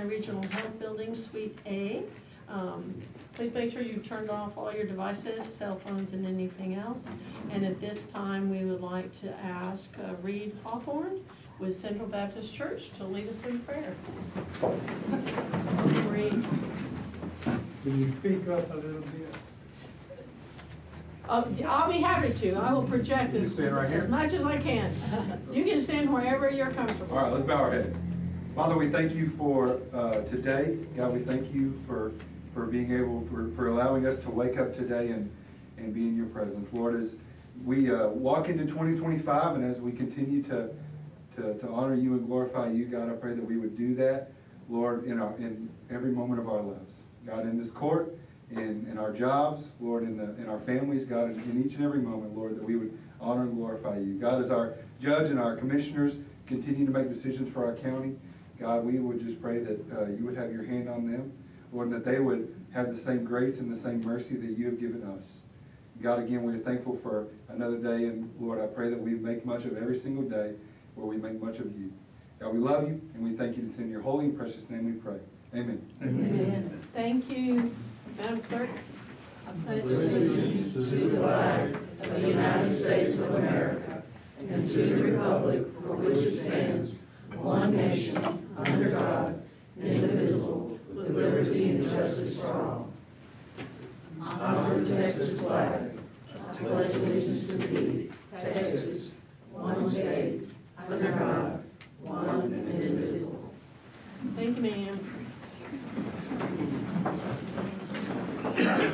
Regional Health Building, Suite A. Please make sure you turned off all your devices, cell phones, and anything else. And at this time, we would like to ask Reed Hawthorne with Central Baptist Church to lead us in prayer. Reed. Can you speak up a little bit? I'll be happy to. I will project You stand right here? as much as I can. You can stand wherever you're comfortable. All right, let's bow our head. Father, we thank you for today. God, we thank you for being able, for allowing us to wake up today and be in your presence. Lord, as we walk into 2025 and as we continue to honor you and glorify you, God, I pray that we would do that, Lord, in every moment of our lives. God, in this court, in our jobs, Lord, in our families, God, in each and every moment, Lord, that we would honor and glorify you. God, as our judge and our commissioners continue to make decisions for our county, God, we would just pray that you would have your hand on them, Lord, and that they would have the same grace and the same mercy that you have given us. God, again, we're thankful for another day, and Lord, I pray that we make much of every single day where we make much of you. God, we love you, and we thank you. It's in your holy and precious name we pray. Amen. Amen. Thank you. Madam Clerk. Allegiance to the flag of the United States of America and to the republic for which it stands, one nation, under God, indivisible, with liberty and justice for all. I honor the Texas flag. I pledge allegiance to thee, Texas, one state, under God, one and indivisible. Thank you, ma'am.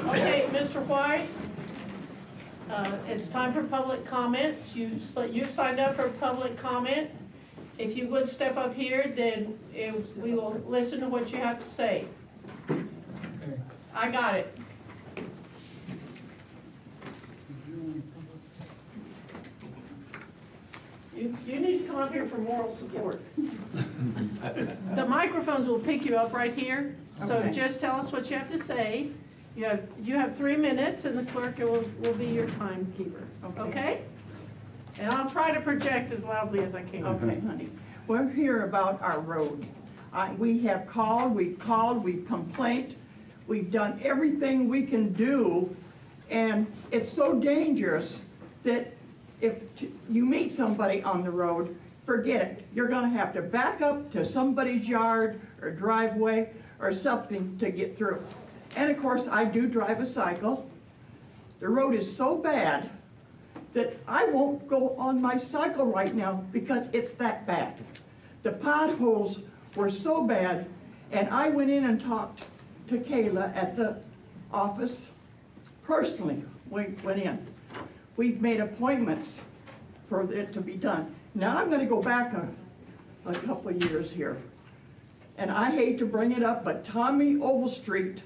Okay, Mr. White, it's time for public comments. You've signed up for public comment. If you would step up here, then we will listen to what you have to say. I got it. You need to come up here for moral support. The microphones will pick you up right here, so Okay. just tell us what you have to say. You have 3 minutes, and the clerk will be your timekeeper, okay? And I'll try to project as loudly as I can. Okay, honey. We're here about our road. We have called, we've complained, we've done everything we can do, and it's so dangerous that if you meet somebody on the road, forget it. You're gonna have to back up to somebody's yard or driveway or something to get through. And of course, I do drive a cycle. The road is so bad that I won't go on my cycle right now because it's that bad. The potholes were so bad, and I went in and talked to Kayla at the office personally. We went in. We've made appointments for it to be done. Now I'm gonna go back a couple of years here. And I hate to bring it up, but Tommy Overstreet,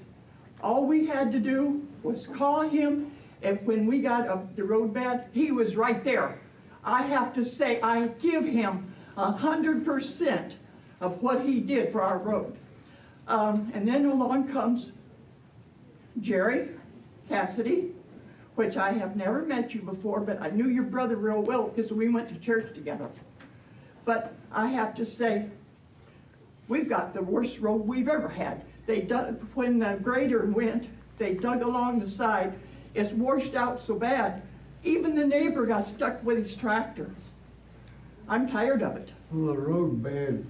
all we had to do was call him, and when we got the road bad, he was right there. I have to say, I give him 100% of what he did for our road. And then along comes Jerry Cassidy, which I have never met you before, but I knew your brother real well because we went to church together. But I have to say, we've got the worst road we've ever had. They dug, when the grader went, they dug along the side. It's washed out so bad, even the neighbor got stuck with his tractor. I'm tired of it. Well, the road bed,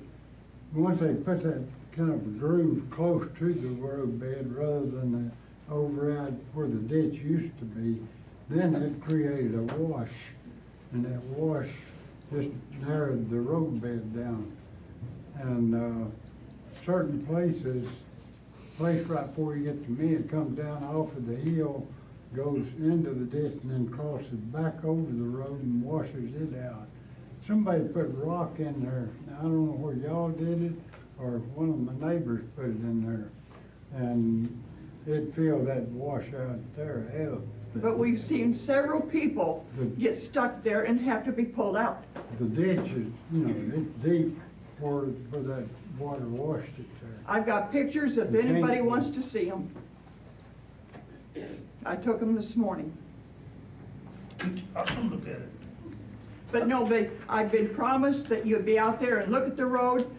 once they put that kind of groove close to the road bed rather than the override where the ditch used to be, then it created a wash. And that wash just narrowed the road bed down. And certain places, place right before you get to me, it comes down off of the hill, goes into the ditch and then crosses back over the road and washes it out. Somebody put rock in there. Now, I don't know where y'all did it or one of my neighbors put it in there. And it'd fill that washout there hell. But we've seen several people get stuck there and have to be pulled out. The ditch is, it's deep where that water washed it there. I've got pictures if You can't- anybody wants to see them. I took them this morning. I'll come look at it. But no, I've been promised that you'd be out there and look at the road.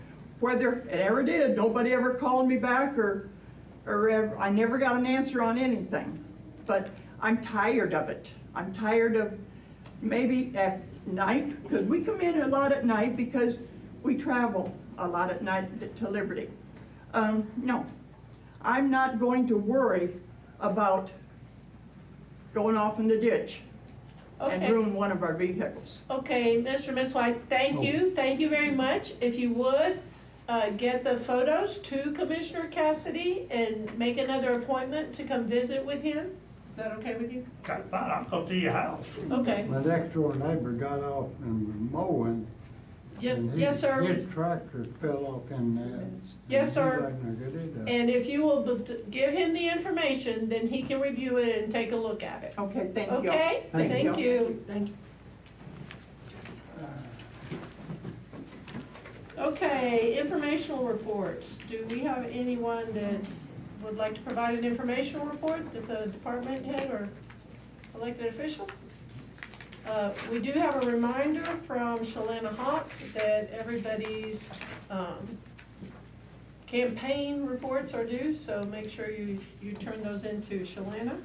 whether it ever did, nobody ever called me back I never got an answer on anything. But I'm tired of it. I'm tired of maybe at night, because we come in a lot at night because we travel a lot at night to Liberty. No, I'm not going to worry about going off in the ditch and Okay. ruin one of our vehicles. Okay, Mr. and Ms. White, thank you very much. If you would, get the photos to Commissioner Cassidy and make another appointment to come visit with him. Is that okay with you? Okay, fine, I'll come to your house. Okay, My next door neighbor got off and was mowing. yes, and yes, sir. His tractor fell off in that. Yes, sir. He wasn't a good either. And if you will give him the information, then he can review it and take a look at it. Okay, thank you. Okay? Thank you. Thank you. Okay, informational reports. Do we have anyone that would like to provide an informational report? Is a department head or elected official? We do have a reminder from Shalana Hawk that everybody's campaign reports are due, so make sure you turn those into Shalana.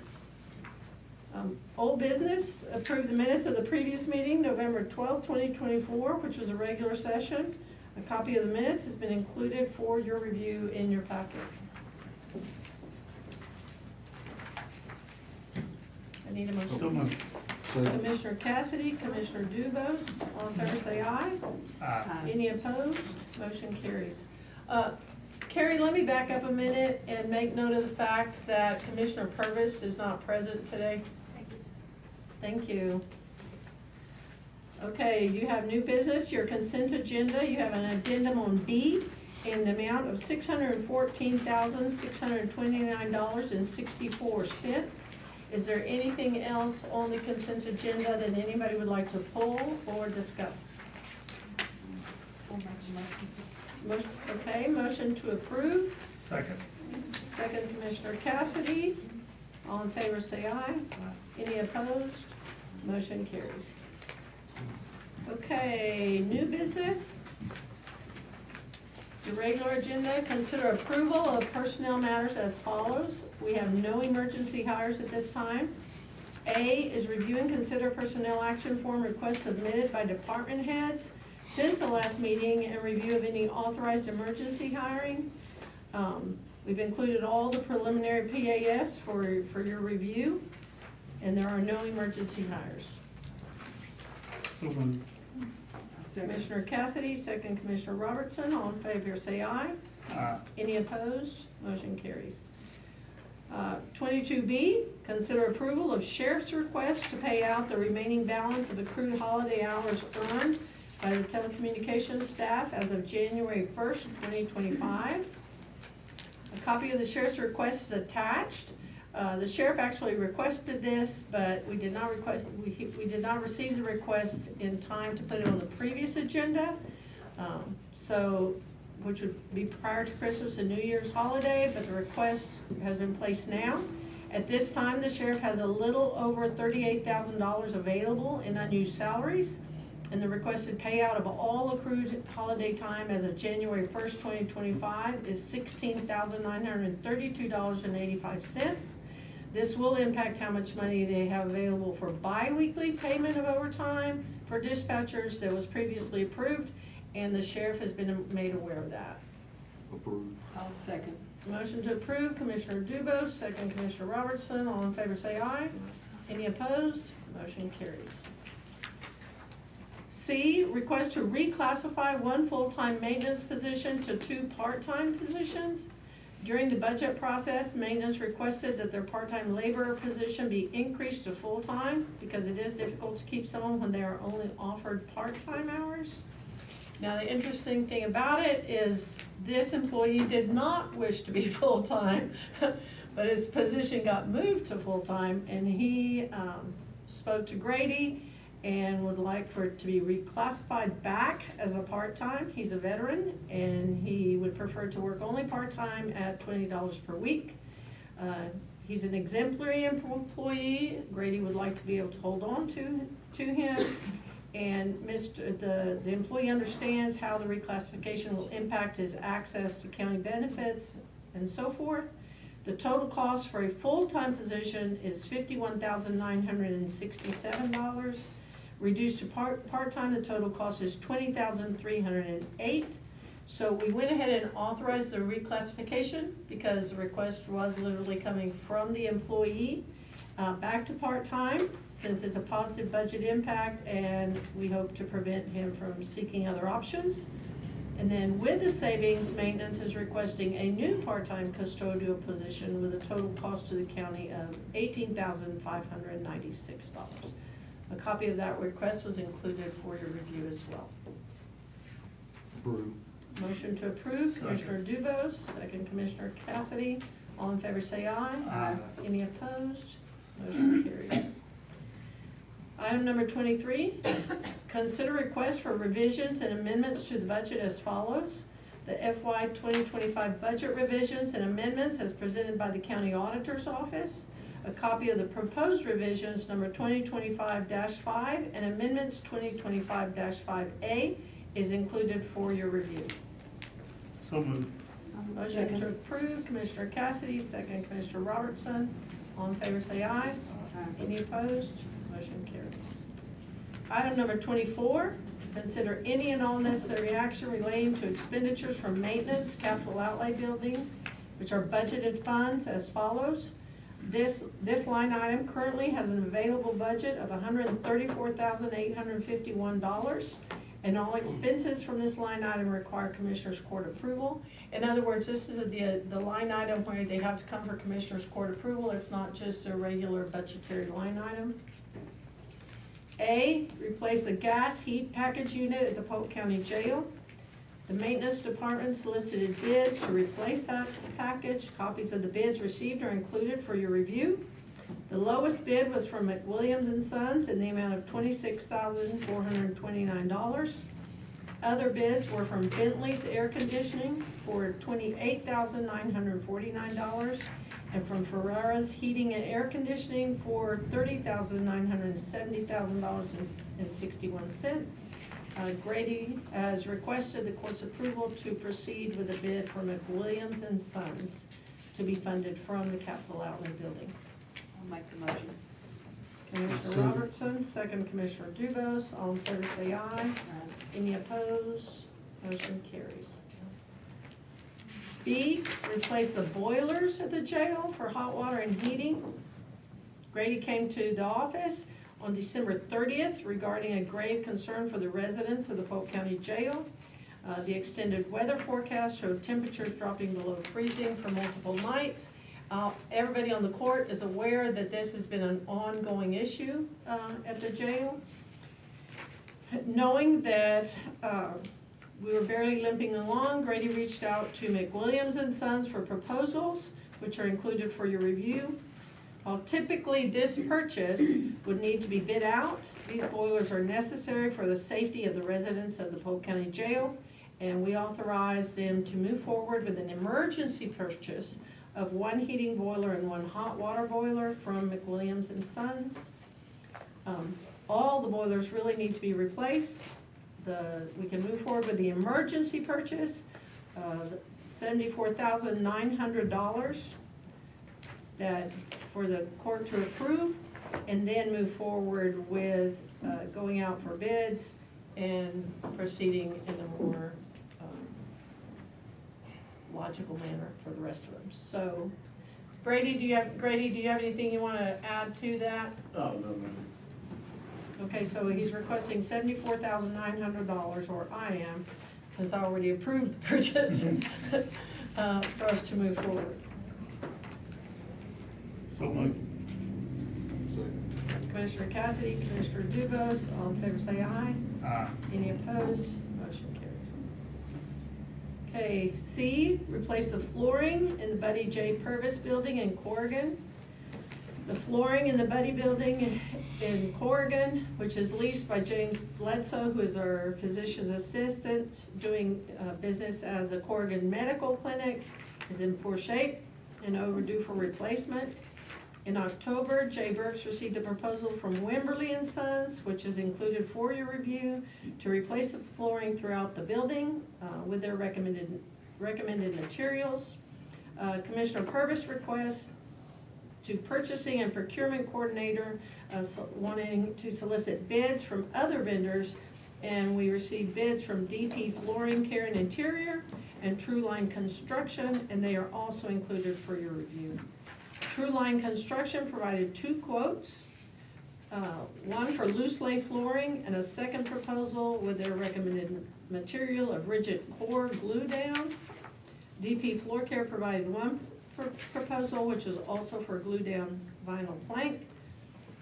Old business, approve the minutes of the previous meeting, November 12th, 2024, which was a regular session. A copy of the minutes has been included for your review in your packet. I need a motion. So moved. Commissioner Cassidy, Commissioner Dubose, all in favor say aye. Any opposed? Motion carries. Carrie, let me back up a minute and make note of the fact that Commissioner Purvis is not present today. Thank you. Okay, you have new business, your consent agenda. You have an addendum on B in the amount of $614,629.64. Is there anything else on the consent agenda that anybody would like to pull or discuss? Okay, motion to approve. Second. Second, Commissioner Cassidy. All in favor say aye. Any opposed? Motion carries. Okay, new business. The regular agenda, consider approval of personnel matters as follows. We have no emergency hires at this time. A is review and consider personnel action form requests submitted by department heads since the last meeting and review of any authorized emergency hiring. We've included all the preliminary PAS for your review, and there are no emergency hires. So moved. Commissioner Cassidy, second Commissioner Robertson, all in favor say aye. Any opposed? Motion carries. 22B, consider approval of sheriff's request to pay out the remaining balance of accrued holiday hours earned by the telecommunications staff as of January 1st, 2025. A copy of the sheriff's request is attached. The sheriff actually requested this, but we did not receive the request in time to put it on the previous agenda. Which would be prior to Christmas and New Year's holiday, but the request has been placed now. At this time, the sheriff has a little over $38,000 available in unused salaries, and the requested payout of all accrued holiday time as of January 1st, 2025 is $16,932.85. This will impact how much money they have available for bi-weekly payment of overtime for dispatchers that was previously approved, and the sheriff has been made aware of that. I'll second. Motion to approve, Commissioner Dubose, second Commissioner Robertson, all in favor say aye. Any opposed? Motion carries. C, request to reclassify one full-time maintenance position to 2 part-time positions. During the budget process, maintenance requested that their part-time laborer position be increased to full-time because it is difficult to keep someone when they are only offered part-time hours. Now, the interesting thing about it is this employee did not wish to be full-time, but his position got moved to full-time, and he spoke to Grady and would like for it to be reclassified back as a part-time. He's a veteran, and he would prefer to work only part-time at $20 per week. He's an exemplary employee. Grady would like to be able to hold on to him. And the employee understands how the reclassification will impact his access to county benefits and so forth. The total cost for a full-time position is $51,967. Reduced to part-time, the total cost is $20,308. So we went ahead and authorized the reclassification because the request was literally coming from the employee back to part-time, since it's a positive budget impact, and we hope to prevent him from seeking other options. And then with the savings, maintenance is requesting a new part-time custodial position with a total cost to the county of $18,596. A copy of that request was included for your review as well. Approve. Motion to approve, Commissioner Dubose, second Commissioner Cassidy. All in favor say aye. Aye. Any opposed? Motion carries. Item number 23, consider request for revisions and amendments to the budget as follows. The FY 2025 budget revisions and amendments as presented by the County Auditor's Office. A copy of the proposed revisions number 2025-5 and amendments 2025-5A is included for your review. So moved. Motion to approve, Commissioner Cassidy, second Commissioner Robertson. All in favor say aye. Any opposed? Motion carries. Item number 24, consider any and all necessary action relating to expenditures from maintenance, capital outlay buildings, which are budgeted funds as follows. This line item currently has an available budget of $134,851, and all expenses from this line item require Commissioners Court approval. In other words, this is the line item where they have to come for Commissioners Court approval. It's not just a regular budgetary line item. A, replace the gas heat package unit at the Polk County Jail. The maintenance department solicited bids to replace that package. Copies of the bids received are included for your review. The lowest bid was from McWilliams and Sons in the amount of $26,429. Other bids were from Bentley's Air Conditioning for $28,949, and from Ferrara's Heating and Air Conditioning for $30,970,61. Grady has requested the court's approval to proceed with a bid for McWilliams and Sons to be funded from the capital outlay building. I'll make the motion. Commissioner Robertson, second Commissioner Dubose. All in favor say aye. Any opposed? Motion carries. B, replace the boilers at the jail for hot water and heating. Grady came to the office on December 30th regarding a grave concern for the residents of the Polk County Jail. The extended weather forecast showed temperatures dropping below freezing for multiple nights. Everybody on the court is aware that this has been an ongoing issue at the jail. Knowing that we were barely limping along, Grady reached out to McWilliams and Sons for proposals, which are included for your review. While typically this purchase would need to be bid out, these boilers are necessary for the safety of the residents of the Polk County Jail, and we authorized them to move forward with an emergency purchase of one heating boiler and one hot water boiler from McWilliams and Sons. All the boilers really need to be replaced. We can move forward with the emergency purchase, $74,900 that for the court to approve, and then move forward with going out for bids and proceeding in a more logical manner for the rest of them. So, Grady, do you have anything you want to add to that? Oh, no, no. Okay, so he's requesting $74,900, or I am, since I already approved the purchase, for us to move forward. So moved. Commissioner Cassidy, Commissioner Dubose, all in favor say aye. Aye. Any opposed? Motion carries. Okay, C, replace the flooring in the Buddy J. Purvis Building in Corrigan. The flooring in the Buddy Building in Corrigan, which is leased by James Bledsoe, who is our physician's assistant, doing business as a Corrigan Medical Clinic, is in poor shape and overdue for replacement. In October, Jay Burks received a proposal from Wimberly and Sons, which is included for your review, to replace the flooring throughout the building with their recommended materials. Commissioner Purvis requests to purchasing and procurement coordinator wanting to solicit bids from other vendors, and we received bids from DP Flooring Care and Interior and True Line Construction, and they are also included for your review. True Line Construction provided 2 quotes, one for loose lay flooring and a second proposal with their recommended material of rigid core glue down. DP Floor Care provided 1 proposal, which is also for glue down vinyl plank.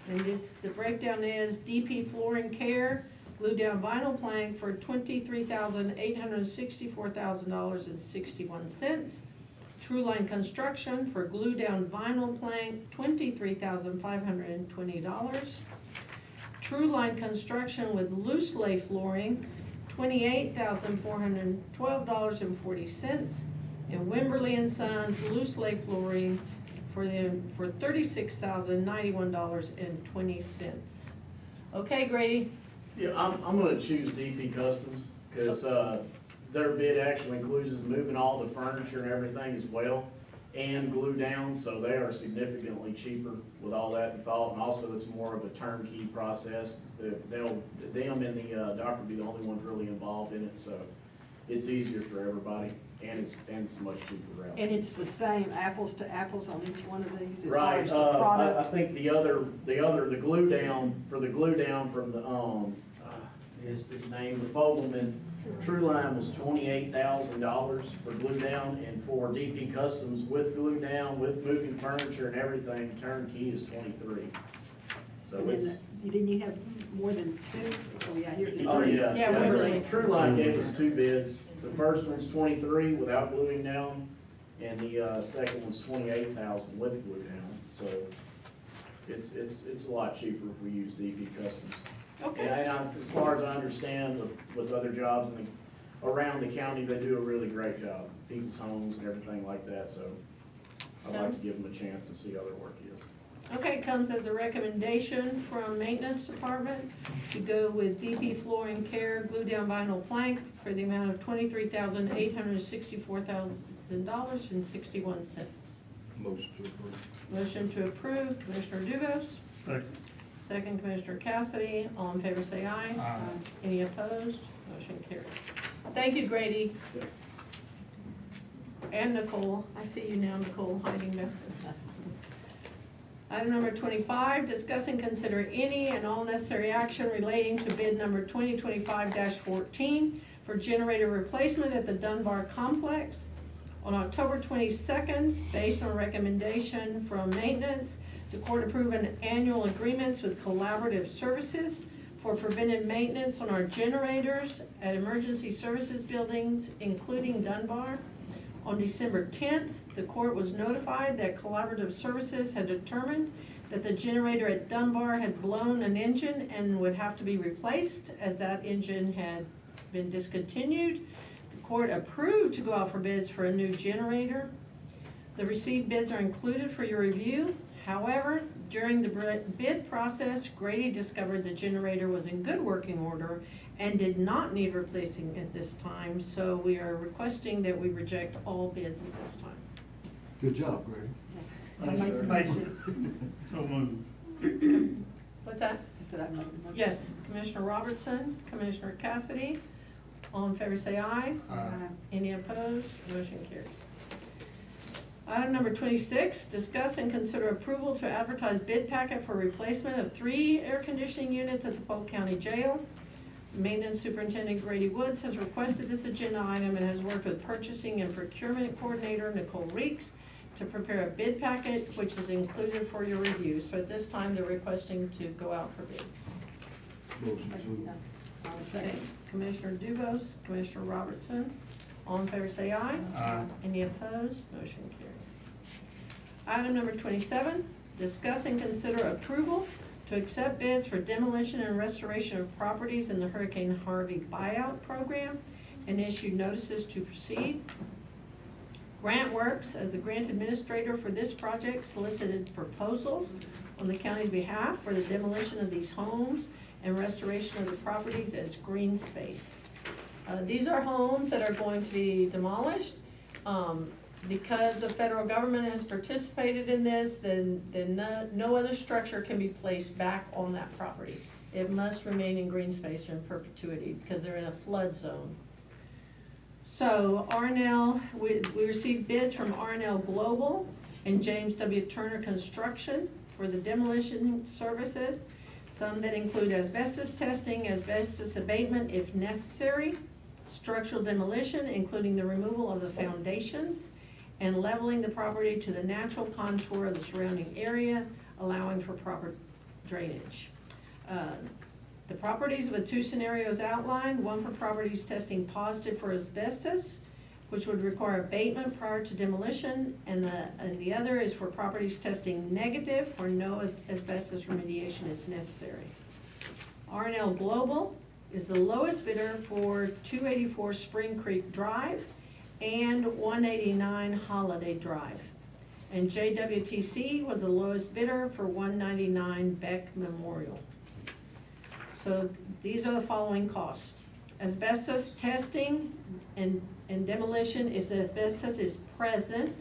And the breakdown is DP Flooring Care, glue down vinyl plank for $23,864,61. True Line Construction for glue down vinyl plank, $23,520. True Line Construction with loose lay flooring, $28,412.40. And Wimberly and Sons loose lay flooring for $36,091.20. Okay, Grady? Yeah, I'm gonna choose DP Customs, cause, their bid actually includes moving all the furniture and everything as well, and glue down, so they are significantly cheaper with all that involved, and also it's more of a turnkey process. Them and the doctor will be the only ones really involved in it, so it's easier for everybody, and it's much cheaper route. And it's the same apples to apples on each one of these as far Right, as the I product? think the glue down from the, his name, the Fogelman, True Line was $28,000 for glue down, and for DP Customs with glue down, with moving furniture and everything, turnkey is $23,000. So And it's, then didn't you have more than 2? Oh, yeah, here. oh, yeah. Yeah, Wimberly. True Line gave us 2 bids. The first one's $23,000 without gluing down, and the second one's $28,000 with glue down. So it's a lot cheaper if we use DP Customs. Okay. As far as I understand, with other jobs around the county, they do a really great job, people's homes and everything like that, so I'd like to give them a chance and see how their work is. Okay, comes as a recommendation from Maintenance Department to go with DP Flooring Care glue down vinyl plank for the amount of $23,864,000.61. Motion to approve. Motion to approve, Commissioner Duvos. Second. Second, Commissioner Cassidy. All in favor say aye. Aye. Any opposed? Motion carries. Thank you, Grady. Yeah. And Nicole. I see you now, Nicole, hiding there. Item number 25, discuss and consider any and all necessary action relating to bid number 2025-14 for generator replacement at the Dunbar Complex. On October 22nd, based on a recommendation from Maintenance, the court approved an annual agreements with Collaborative Services for preventive maintenance on our generators at emergency services buildings, including Dunbar. On December 10th, the court was notified that Collaborative Services had determined that the generator at Dunbar had blown an engine and would have to be replaced, as that engine had been discontinued. The court approved to go out for bids for a new generator. The received bids are included for your review. However, during the bid process, Grady discovered the generator was in good working order and did not need replacing at this time, so we are requesting that we reject all bids at this time. Good job, Grady. I make the Thank motion. So moved. What's that? I said I make the motion. Yes, Commissioner Robertson, Commissioner Cassidy, all in favor say aye. Any opposed? Motion carries. Item number 26, discuss and consider approval to advertise bid packet for replacement of 3 air conditioning units at the Polk County Jail. Maintenance Superintendent Grady Woods has requested this agenda item and has worked with Purchasing and Procurement Coordinator Nicole Reeks to prepare a bid packet, which is included for your review. So at this time, they're requesting to go out for bids. Motion to. I'll Okay, second. Commissioner Duvos, Commissioner Robertson, all in favor say aye. Aye. Any opposed? Motion carries. Item number 27, discuss and consider approval to accept bids for demolition and restoration of properties in the Hurricane Harvey buyout program and issue notices to proceed. GrantWorks, as the grant administrator for this project, solicited proposals on the county's behalf for the demolition of these homes and restoration of the properties as green space. These are homes that are going to be demolished. Because the federal government has participated in this, then no other structure can be placed back on that property. It must remain in green space in perpetuity because they're in a flood zone. So RNL, we received bids from RNL Global and James W. Turner Construction for the demolition services. Some that include asbestos testing, asbestos abatement if necessary, structural demolition, including the removal of the foundations, and leveling the property to the natural contour of the surrounding area, allowing for proper drainage. The properties with two scenarios outlined, one for properties testing positive for asbestos, which would require abatement prior to demolition, and the other is for properties testing negative where no asbestos remediation is necessary. RNL Global is the lowest bidder for 284 Spring Creek Drive and 189 Holiday Drive. And JWTC was the lowest bidder for 199 Beck Memorial. So these are the following costs. Asbestos testing and demolition if the asbestos is present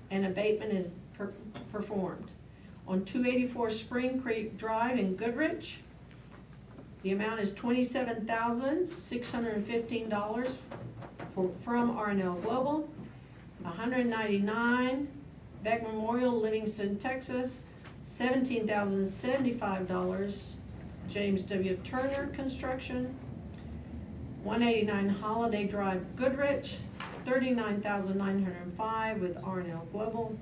and abatement is performed. On 284 Spring Creek Drive in Goodrich, the amount is $27,615 from RNL Global. 199 Beck Memorial, Livingston, Texas, $17,075, James W. Turner Construction. 189 Holiday Drive, Goodrich, $39,905 with RNL Global.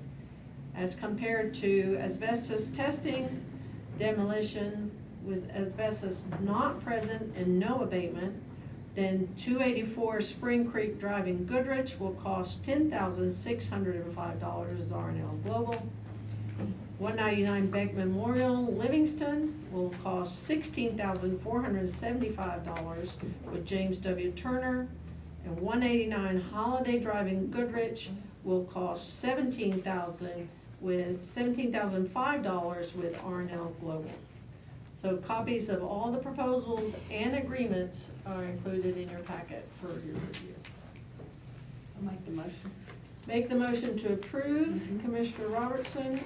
As compared to asbestos testing, demolition with asbestos not present and no abatement, then 284 Spring Creek Drive in Goodrich will cost $10,605 as RNL Global. 199 Beck Memorial, Livingston will cost $16,475 with James W. Turner. And 189 Holiday Drive in Goodrich will cost $17,005 with RNL Global. So copies of all the proposals and agreements are included in your packet for your review. I'll make the motion. Make the motion to approve, Commissioner Robertson.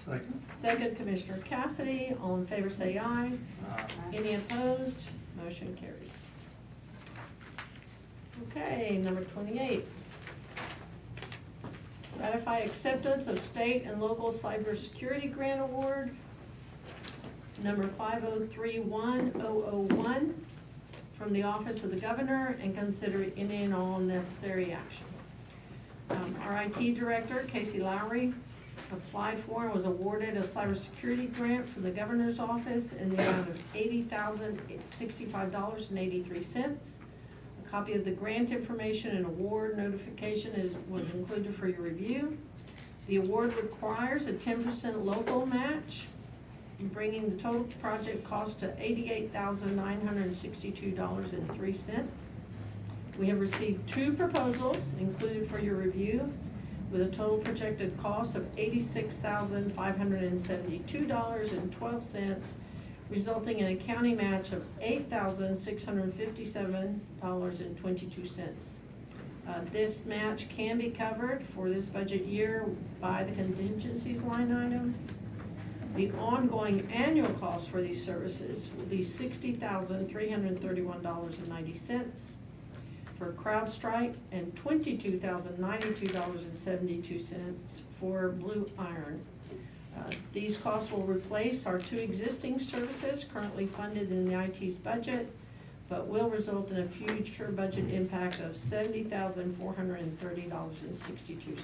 Second. Second, Commissioner Cassidy. All in favor say aye. Any opposed? Motion carries. Okay, number 28. Ratify acceptance of state and local cybersecurity grant award, number 5031001, from the Office of the Governor, and consider any and all necessary action. Our IT Director, Casey Lowry, applied for and was awarded a cybersecurity grant from the Governor's Office in the amount of $80,065.83. A copy of the grant information and award notification was included for your review. The award requires a 10% local match, bringing the total project cost to $88,962.03. We have received two proposals included for your review with a total projected cost of $86,572.12, resulting in a county match of $8,657.22. This match can be covered for this budget year by the contingencies line item. The ongoing annual cost for these services will be $60,331.90 for CrowdStrike and $22,092.72 for Blue Iron. These costs will replace our two existing services currently funded in the IT's budget, but will result in a future budget impact of $70,430.62.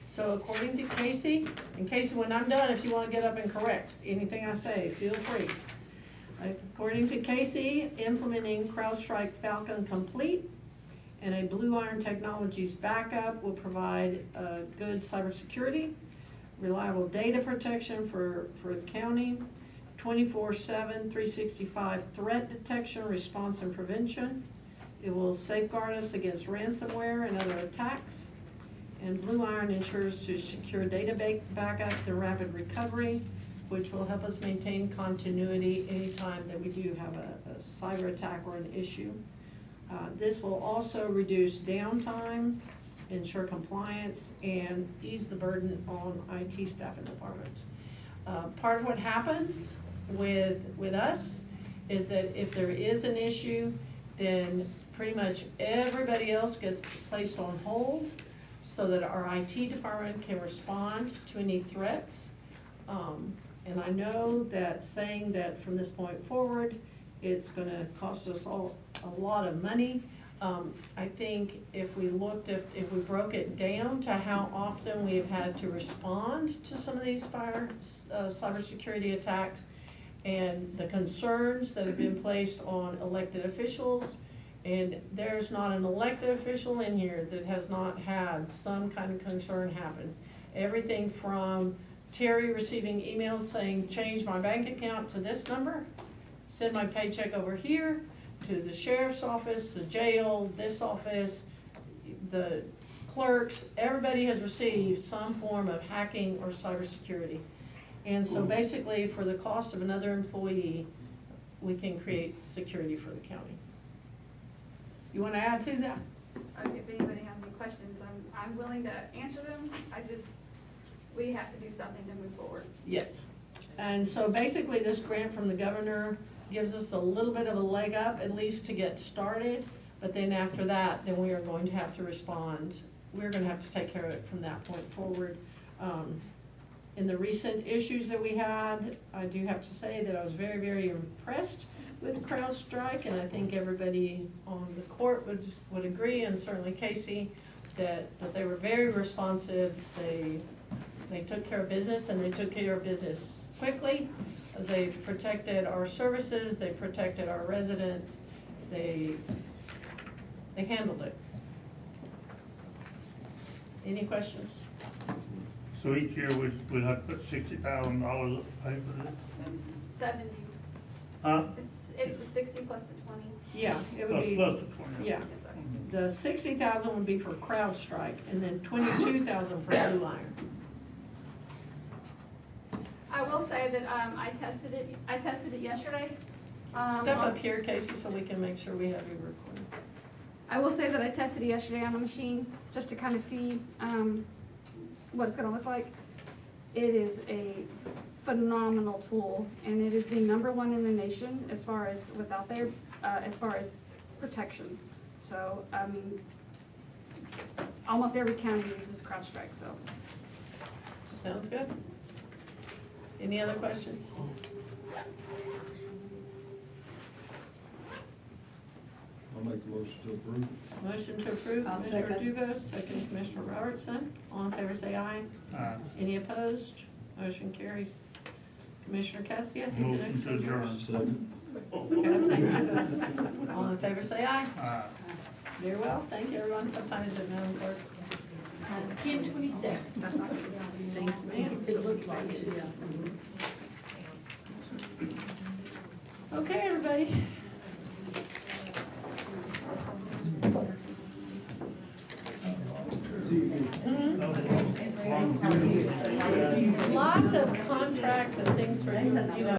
So according to Casey, and Casey, when I'm done, if you want to get up and correct anything I say, feel free. According to Casey, implementing CrowdStrike Falcon Complete and a Blue Iron Technologies backup will provide good cybersecurity, reliable data protection for the county, 24/7, 365 threat detection, response, and prevention. It will safeguard us against ransomware and other attacks. And Blue Iron ensures to secure data backups and rapid recovery, which will help us maintain continuity anytime that we do have a cyber attack or an issue. This will also reduce downtime, ensure compliance, and ease the burden on IT staff and departments. Part of what happens with us is that if there is an issue, then pretty much everybody else gets placed on hold so that our IT department can respond to any threats. And I know that saying that from this point forward, it's gonna cost us all a lot of money. I think if we broke it down to how often we have had to respond to some of these cybersecurity attacks and the concerns that have been placed on elected officials, and there's not an elected official in here that has not had some kind of concern happen. Everything from Terry receiving emails saying, change my bank account to this number, send my paycheck over here, to the sheriff's office, the jail, this office, the clerks, everybody has received some form of hacking or cybersecurity. And so basically, for the cost of another employee, we can create security for the county. You wanna add to that? If anybody has any questions, I'm willing to answer them. We have to do something to move forward. Yes. And so basically, this grant from the governor gives us a little bit of a leg up, at least to get started. But then after that, then we are going to have to respond. We're gonna have to take care of it from that point forward. In the recent issues that we had, I do have to say that I was very, very impressed with CrowdStrike, and I think everybody on the court would agree, and certainly Casey, that they were very responsive. They took care of business, and they took care of business quickly. They protected our services, they protected our residents, they handled it. Any questions? So each year we'd have to put $60,000 up to pay for this? 70. Huh? It's the 60 plus the 20. Yeah, it would be, Plus the 20. yeah. Yes, sir. The 60,000 would be for CrowdStrike, and then 22,000 for Blue Iron. I will say that I tested it yesterday. Step up here, Casey, so we can make sure we have you recorded. I will say that I tested it yesterday on a machine, just to kind of see what it's gonna look like. It is a phenomenal tool, and it is the #1 in the nation as far as what's out there, as far as protection. So, I mean, almost every county uses CrowdStrike, so. Sounds good. Any other questions? I'll make the motion to approve. Motion to approve, I'll Commissioner second. Dugo, second Commissioner Robertson. All in favor say aye. Aye. Any opposed? Motion carries. Commissioner Cassidy, I think the next Motion to one's adjourn. yours. Second. Cassidy. All in favor say aye. Aye. Very well, thank you everyone. What time is it, Madam Clerk? 10:26. Thank you, ma'am. It looked like it, yeah. Okay, everybody. Lots of contracts and things for you, you know.